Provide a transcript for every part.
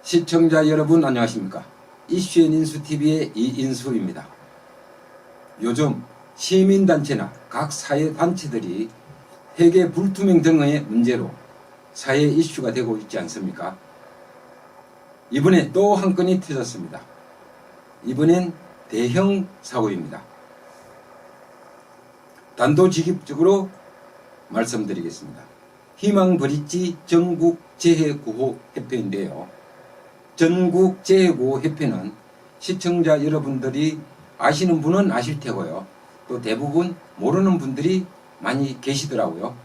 시청자 여러분 안녕하십니까. 이슈앤인수TV의 이인수입니다. 요즘 시민단체나 각 사회단체들이 회계 불투명 등의 문제로 사회 이슈가 되고 있지 않습니까? 이번에 또 한 건이 터졌습니다. 이번엔 대형 사고입니다. 단도직입적으로 말씀드리겠습니다. 희망브릿지 전국재해구호협회인데요. 전국재해구호협회는 시청자 여러분들이 아시는 분은 아실 테고요. 또 대부분 모르는 분들이 많이 계시더라고요.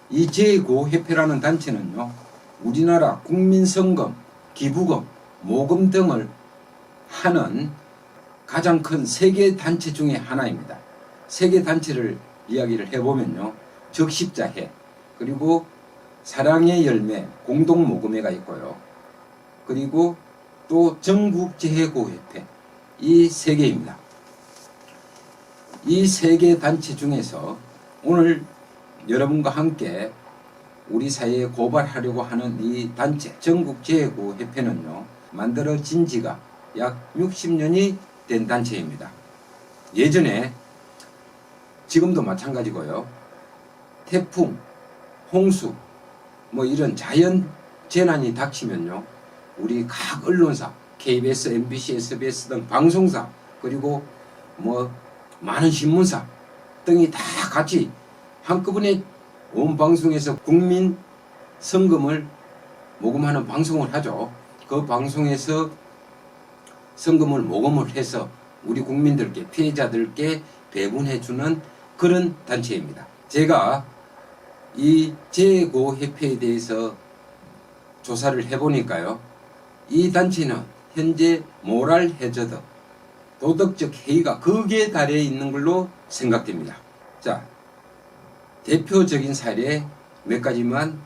이 재해구호협회라는 단체는요, 우리나라 국민성금, 기부금, 모금 등을 하는 가장 큰 세계 단체 중에 하나입니다. 세계 단체를 이야기를 해보면요, 적십자회, 그리고 사랑의 열매 공동모금회가 있고요. 그리고 또 전국재해구호협회, 이 세 개입니다. 이 세 개 단체 중에서 오늘 여러분과 함께 우리 사회에 고발하려고 하는 이 단체 전국재해구호협회는요, 만들어진 지가 약 60년이 된 단체입니다. 예전에 지금도 마찬가지고요. 태풍, 홍수, 뭐 이런 자연 재난이 닥치면요, 우리 각 언론사, KBS, MBC, SBS 등 방송사, 그리고 뭐 많은 신문사 등이 다 같이 한꺼번에 온 방송에서 국민 성금을 모금하는 방송을 하죠. 그 방송에서 성금을 모금을 해서 우리 국민들께, 피해자들께 배분해주는 그런 단체입니다. 제가 이 재해구호협회에 대해서 조사를 해보니까요, 이 단체는 현재 모랄 해저드, 도덕적 해이가 극에 달해 있는 걸로 생각됩니다. 자, 대표적인 사례 몇 가지만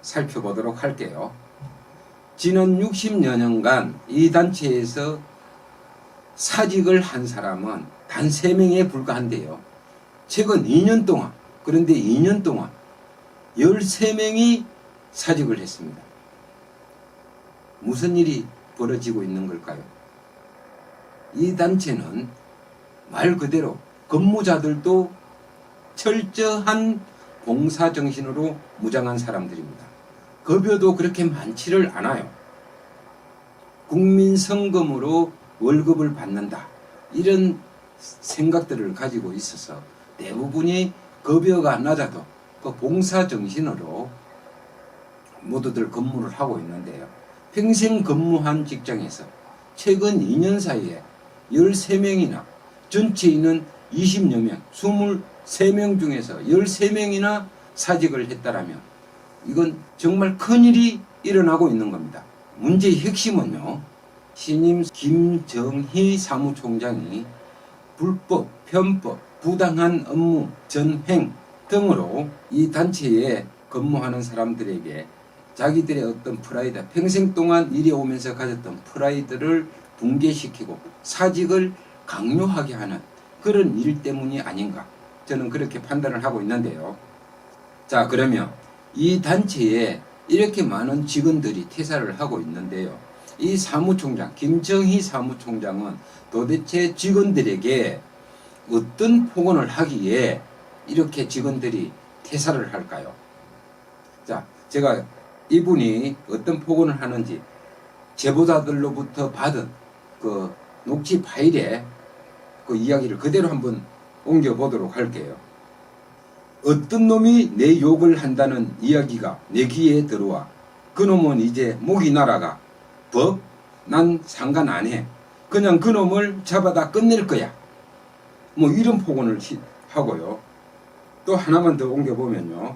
살펴보도록 할게요. 지난 60여 년간 이 단체에서 사직을 한 사람은 단 3명에 불과한데요. 최근 2년 동안, 그런데 2년 동안 13명이 사직을 했습니다. 무슨 일이 벌어지고 있는 걸까요? 이 단체는 말 그대로 근무자들도 철저한 봉사정신으로 무장한 사람들입니다. 급여도 그렇게 많지를 않아요. 국민성금으로 월급을 받는다, 이런 생각들을 가지고 있어서 대부분이 급여가 낮아도 그 봉사정신으로 모두들 근무를 하고 있는데요. 평생 근무한 직장에서 최근 2년 사이에 13명이나, 전체 인원 20여 명, 23명 중에서 13명이나 사직을 했다라면 이건 정말 큰일이 일어나고 있는 겁니다. 문제의 핵심은요, 신임 김정희 사무총장이 불법, 편법, 부당한 업무, 전횡 등으로 이 단체에 근무하는 사람들에게 자기들의 어떤 프라이드, 평생 동안 일해오면서 가졌던 프라이드를 붕괴시키고 사직을 강요하게 하는 그런 일 때문이 아닌가, 저는 그렇게 판단을 하고 있는데요. 자, 그러면 이 단체에 이렇게 많은 직원들이 퇴사를 하고 있는데요, 이 사무총장, 김정희 사무총장은 도대체 직원들에게 어떤 폭언을 하기에 이렇게 직원들이 퇴사를 할까요? 자, 제가 이분이 어떤 폭언을 하는지 제보자들로부터 받은 그 녹취 파일에 그 이야기를 그대로 한번 옮겨보도록 할게요. 어떤 놈이 내 욕을 한다는 이야기가 내 귀에 들어와. 그 놈은 이제 목이 날아가. 법? 난 상관 안 해. 그냥 그 놈을 잡아다 끝낼 거야. 뭐 이런 폭언을 하고요. 또 하나만 더 옮겨보면요,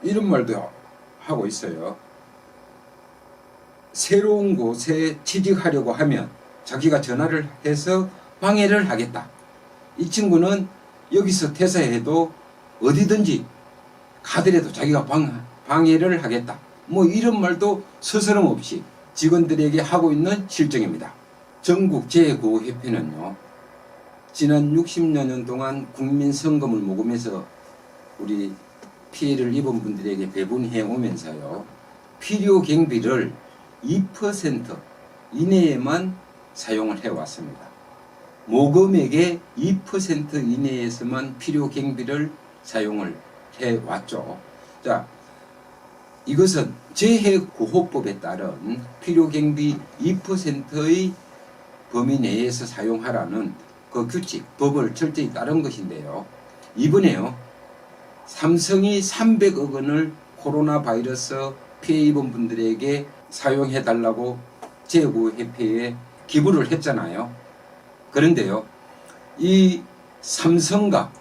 이런 말도 하고 있어요. 새로운 곳에 취직하려고 하면 자기가 전화를 해서 방해를 하겠다. 이 친구는 여기서 퇴사해도 어디든지 가더라도 자기가 방해를 하겠다. 뭐 이런 말도 스스럼없이 직원들에게 하고 있는 실정입니다. 전국재해구호협회는요, 지난 60여 년 동안 국민성금을 모금해서 우리 피해를 입은 분들에게 배분해 오면서요, 필요 경비를 2% 이내에만 사용을 해왔습니다. 모금액의 2% 이내에서만 필요 경비를 사용을 해왔죠. 자, 이것은 재해구호법에 따른 필요 경비 2%의 범위 내에서 사용하라는 그 규칙, 법을 철저히 따른 것인데요. 이번에요, 삼성이 300억 원을 코로나 바이러스 피해 입은 분들에게 사용해달라고 재해구호협회에 기부를 했잖아요. 그런데요, 이 삼성과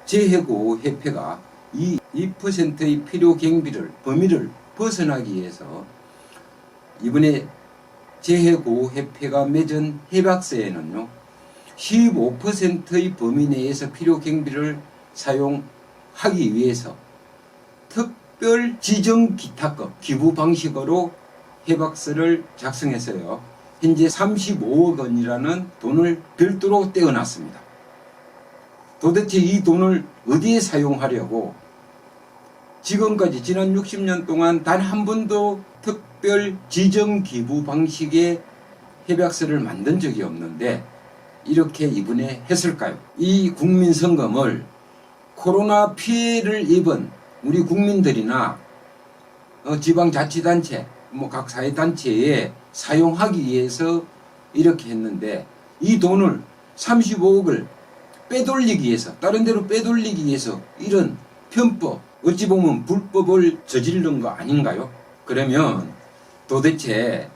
재해구호협회가 이 2%의 필요 경비를, 범위를 벗어나기 위해서 이번에 재해구호협회가 맺은 협약서에는요, 15%의 범위 내에서 필요 경비를 사용하기 위해서 특별 지정 기타금 기부 방식으로 협약서를 작성했어요. 현재 35억 원이라는 돈을 별도로 떼어놨습니다. 도대체 이 돈을 어디에 사용하려고 지금까지 지난 60년 동안 단 한 번도 특별 지정 기부 방식의 협약서를 만든 적이 없는데 이렇게 이번에 했을까요? 이 국민성금을 코로나 피해를 입은 우리 국민들이나 지방자치단체, 각 사회단체에 사용하기 위해서 이렇게 했는데 이 돈을 35억을 빼돌리기 위해서, 다른 데로 빼돌리기 위해서 이런 편법, 어찌 보면 불법을 저지른 거 아닌가요? 그러면 도대체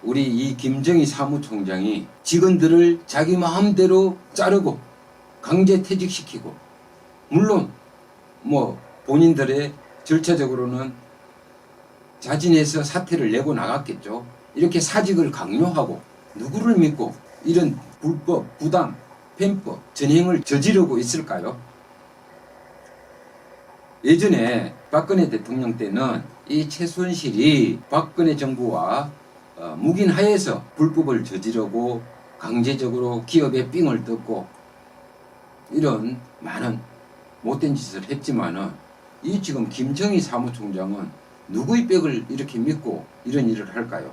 우리 이 김정희 사무총장이 직원들을 자기 마음대로 자르고 강제 퇴직시키고, 물론 본인들의 절차적으로는 자진해서 사퇴를 내고 나갔겠죠. 이렇게 사직을 강요하고 누구를 믿고 이런 불법, 부당, 편법, 전행을 저지르고 있을까요? 예전에 박근혜 대통령 때는 이 최순실이 박근혜 정부와 묵인하에서 불법을 저지르고 강제적으로 기업에 삥을 뜯고 이런 많은 못된 짓을 했지만은 이 지금 김정희 사무총장은 누구의 빽을 이렇게 믿고 이런 일을 할까요?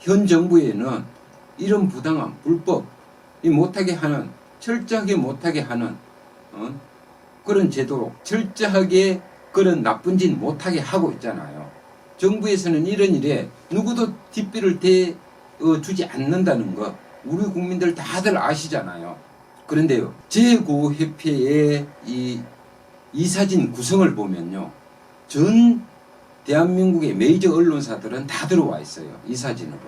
현 정부에는 이런 부당함, 불법, 못하게 하는, 철저하게 못하게 하는 그런 제도로 철저하게 그런 나쁜 짓 못하게 하고 있잖아요. 정부에서는 이런 일에 누구도 뒷배를 대주지 않는다는 거 우리 국민들 다들 아시잖아요. 그런데요, 재해구호협회의 이 사진 구성을 보면요, 전 대한민국의 메이저 언론사들은 다 들어와 있어요. 이 사진으로.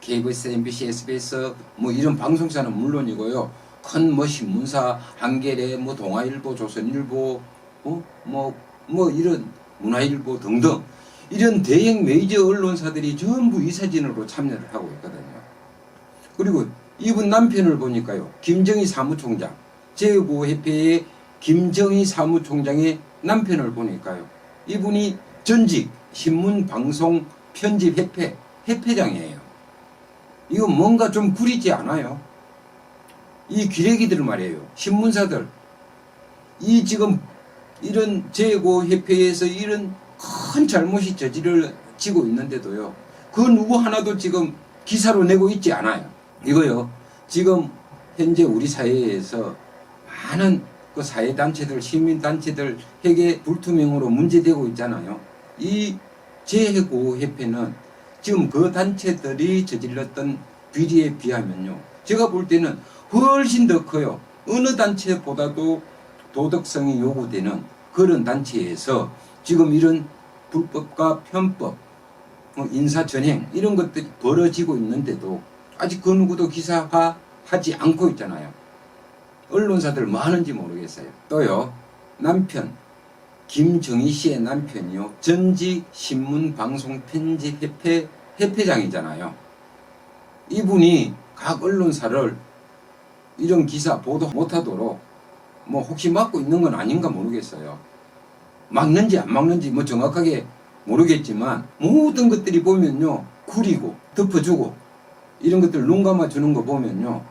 KBS, MBC, SBS 이런 방송사는 물론이고요, 큰 신문사 한겨레, 동아일보, 조선일보, 이런 문화일보 등등 이런 대형 메이저 언론사들이 전부 이 사진으로 참여를 하고 있거든요. 그리고 이분 남편을 보니까요, 김정희 사무총장, 재해구호협회의 김정희 사무총장의 남편을 보니까요, 이분이 전직 신문방송 편집협회 협회장이에요. 이거 뭔가 좀 구리지 않아요? 이 기레기들 말이에요. 신문사들. 이 지금 이런 재해구호협회에서 이런 큰 잘못이 저지르지고 있는데도요, 그 누구 하나도 지금 기사로 내고 있지 않아요. 이거요, 지금 현재 우리 사회에서 많은 그 사회단체들, 시민단체들에게 불투명으로 문제되고 있잖아요. 이 재해구호협회는 지금 그 단체들이 저질렀던 비리에 비하면요, 제가 볼 때는 훨씬 더 커요. 어느 단체보다도 도덕성이 요구되는 그런 단체에서 지금 이런 불법과 편법, 인사전행 이런 것들이 벌어지고 있는데도 아직 그 누구도 기사화하지 않고 있잖아요. 언론사들 뭐 하는지 모르겠어요. 또요, 남편 김정희 씨의 남편이요, 전직 신문방송편집협회 협회장이잖아요. 이분이 각 언론사를 이런 기사 보도 못하도록 혹시 막고 있는 건 아닌가 모르겠어요. 막는지 안 막는지 정확하게 모르겠지만 모든 것들이 보면요, 구리고 덮어주고 이런 것들 눈 감아주는 거 보면요,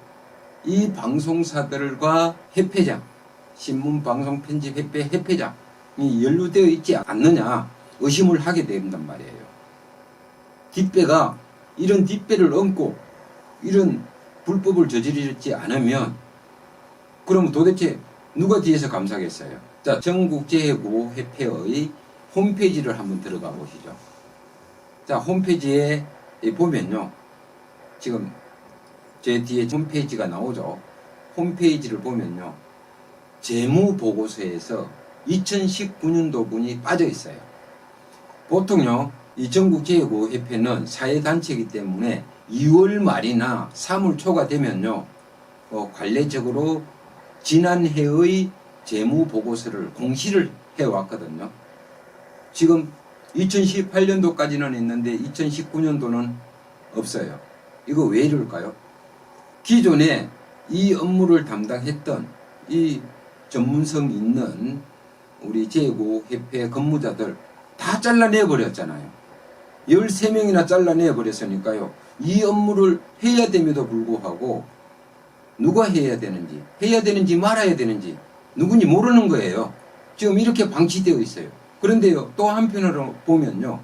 이 방송사들과 협회장, 신문방송편집협회 협회장이 연루되어 있지 않느냐 의심을 하게 된단 말이에요. 뒷배가 이런 뒷배를 얹고 이런 불법을 저지르지 않으면 그러면 도대체 누가 뒤에서 감사하겠어요? 자, 전국재해구호협회의 홈페이지를 한번 들어가 보시죠. 자, 홈페이지에 보면요. 지금 제 뒤에 홈페이지가 나오죠. 홈페이지를 보면요. 재무보고서에서 2019년도 분이 빠져 있어요. 보통요, 이 전국재해구호협회는 사회단체이기 때문에 2월 말이나 3월 초가 되면요, 관례적으로 지난해의 재무보고서를 공시를 해왔거든요. 지금 2018년도까지는 있는데 2019년도는 없어요. 이거 왜 이럴까요? 기존에 이 업무를 담당했던 이 전문성 있는 우리 재해구호협회 근무자들 다 잘라내 버렸잖아요. 13명이나 잘라내 버렸으니까요. 이 업무를 해야 됨에도 불구하고 누가 해야 되는지 말아야 되는지 누군지 모르는 거예요. 지금 이렇게 방치되어 있어요. 그런데요, 또 한편으로 보면요,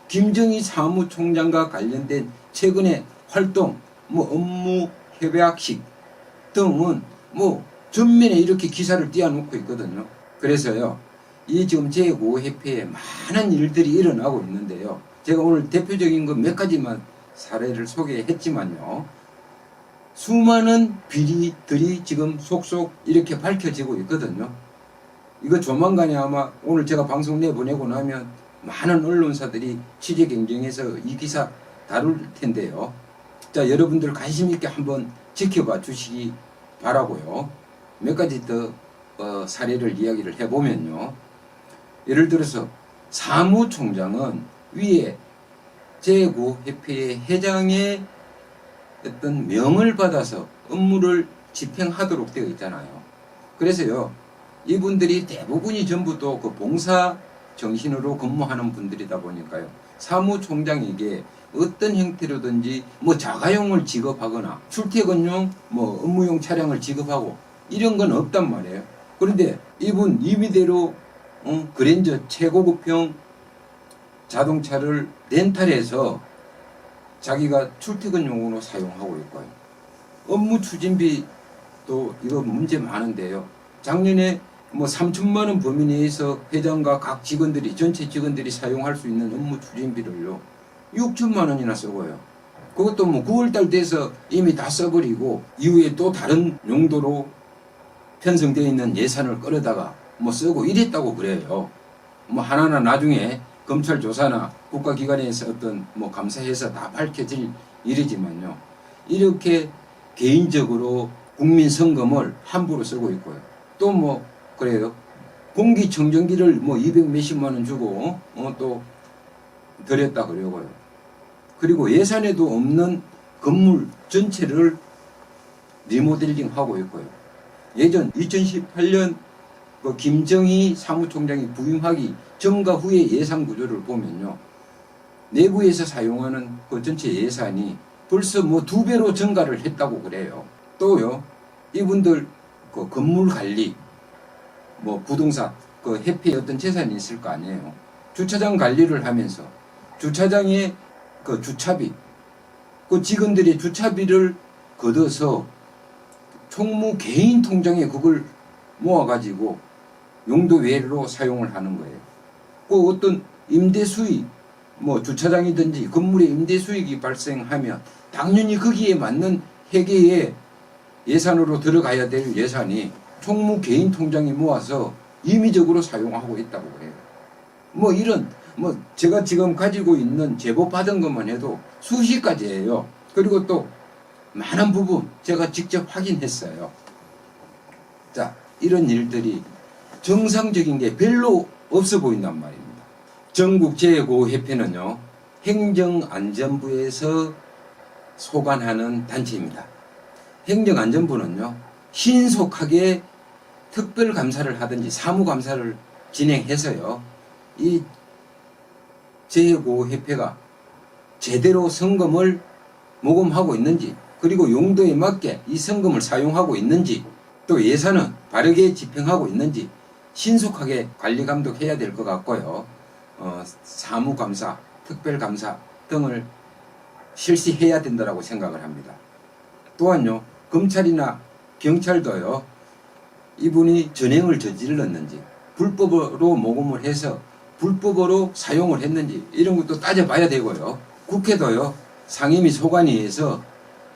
김정희 사무총장과 관련된 최근의 활동, 업무 협약식 등은 전면에 이렇게 기사를 띄워놓고 있거든요. 그래서요, 이 지금 재해구호협회에 많은 일들이 일어나고 있는데요. 제가 오늘 대표적인 거 몇 가지만 사례를 소개했지만요. 수많은 비리들이 지금 속속 이렇게 밝혀지고 있거든요. 이거 조만간에 아마 오늘 제가 방송 내보내고 나면 많은 언론사들이 취재 경쟁해서 이 기사 다룰 텐데요. 자, 여러분들 관심 있게 한번 지켜봐 주시기 바라고요. 몇 가지 더 사례를 이야기를 해보면요. 예를 들어서 사무총장은 위에 재해구호협회의 회장의 어떤 명을 받아서 업무를 집행하도록 되어 있잖아요. 그래서요, 이분들이 대부분이 전부 또 그 봉사 정신으로 근무하는 분들이다 보니까요, 사무총장에게 어떤 형태로든지 자가용을 지급하거나 출퇴근용 업무용 차량을 지급하고 이런 건 없단 말이에요. 그런데 이분 임의대로 그랜저 최고급형 자동차를 렌탈해서 자기가 출퇴근용으로 사용하고 있고요. 업무 추진비도 이거 문제 많은데요. 작년에 3천만 원 범위 내에서 회장과 각 직원들이, 전체 직원들이 사용할 수 있는 업무 추진비를요, 6천만 원이나 쓰고요. 그것도 9월달 돼서 이미 다 써버리고 이후에 또 다른 용도로 편성되어 있는 예산을 끌어다가 쓰고 이랬다고 그래요. 하나하나 나중에 검찰 조사나 국가기관에서 어떤 감사해서 다 밝혀질 일이지만요. 이렇게 개인적으로 국민 성금을 함부로 쓰고 있고요. 또 그래요. 공기청정기를 200 몇십만 원 주고 또 드렸다 그러고요. 그리고 예산에도 없는 건물 전체를 리모델링 하고 있고요. 예전 2018년 김정희 사무총장이 부임하기 전과 후의 예산 구조를 보면요, 내부에서 사용하는 그 전체 예산이 벌써 2배로 증가를 했다고 그래요. 또요, 이분들 그 건물 관리, 부동산, 그 협회에 어떤 재산이 있을 거 아니에요. 주차장 관리를 하면서 주차장의 그 주차비, 그 직원들의 주차비를 걷어서 총무 개인 통장에 그걸 모아가지고 용도 외로 사용을 하는 거예요. 그 어떤 임대 수익, 주차장이든지 건물의 임대 수익이 발생하면 당연히 거기에 맞는 회계의 예산으로 들어가야 될 예산이 총무 개인 통장에 모아서 임의적으로 사용하고 있다고 그래요. 이런 제가 지금 가지고 있는 제보 받은 것만 해도 수십 가지예요. 그리고 또 많은 부분 제가 직접 확인했어요. 자, 이런 일들이 정상적인 게 별로 없어 보인단 말입니다. 전국재해구호협회는요, 행정안전부에서 소관하는 단체입니다. 행정안전부는요, 신속하게 특별감사를 하든지 사무감사를 진행해서요, 이 재해구호협회가 제대로 성금을 모금하고 있는지, 그리고 용도에 맞게 이 성금을 사용하고 있는지, 또 예산은 바르게 집행하고 있는지 신속하게 관리 감독해야 될 것 같고요. 사무감사, 특별감사 등을 실시해야 된다고 생각을 합니다. 또한요, 검찰이나 경찰도요, 이분이 전행을 저질렀는지, 불법으로 모금을 해서 불법으로 사용을 했는지 이런 것도 따져봐야 되고요. 국회도요, 상임위 소관위에서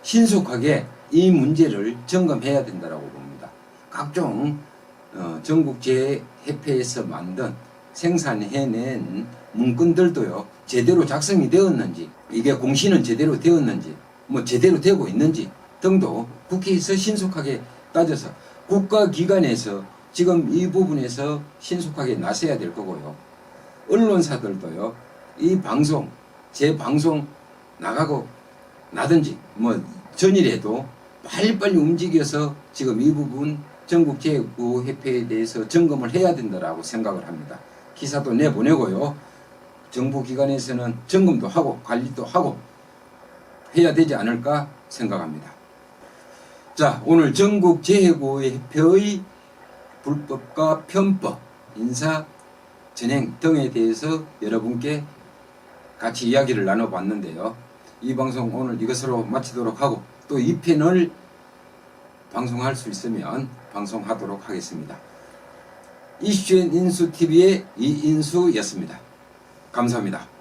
신속하게 이 문제를 점검해야 된다고 봅니다. 각종 전국재해협회에서 만든 생산해낸 문건들도요, 제대로 작성이 되었는지, 이게 공시는 제대로 되었는지, 뭐 제대로 되고 있는지 등도 국회에서 신속하게 따져서 국가기관에서 지금 이 부분에서 신속하게 나서야 될 거고요. 언론사들도요, 이 방송, 제 방송 나가고 나든지 뭐 전일에도 빨리빨리 움직여서 지금 이 부분 전국재해구협회에 대해서 점검을 해야 된다고 생각을 합니다. 기사도 내보내고요. 정부기관에서는 점검도 하고 관리도 하고 해야 되지 않을까 생각합니다. 자, 오늘 전국재해구협회의 불법과 편법, 인사 진행 등에 대해서 여러분께 같이 이야기를 나눠봤는데요. 이 방송 오늘 이것으로 마치도록 하고 또 2편을 방송할 수 있으면 방송하도록 하겠습니다. 이슈앤인수TV의 이인수였습니다. 감사합니다.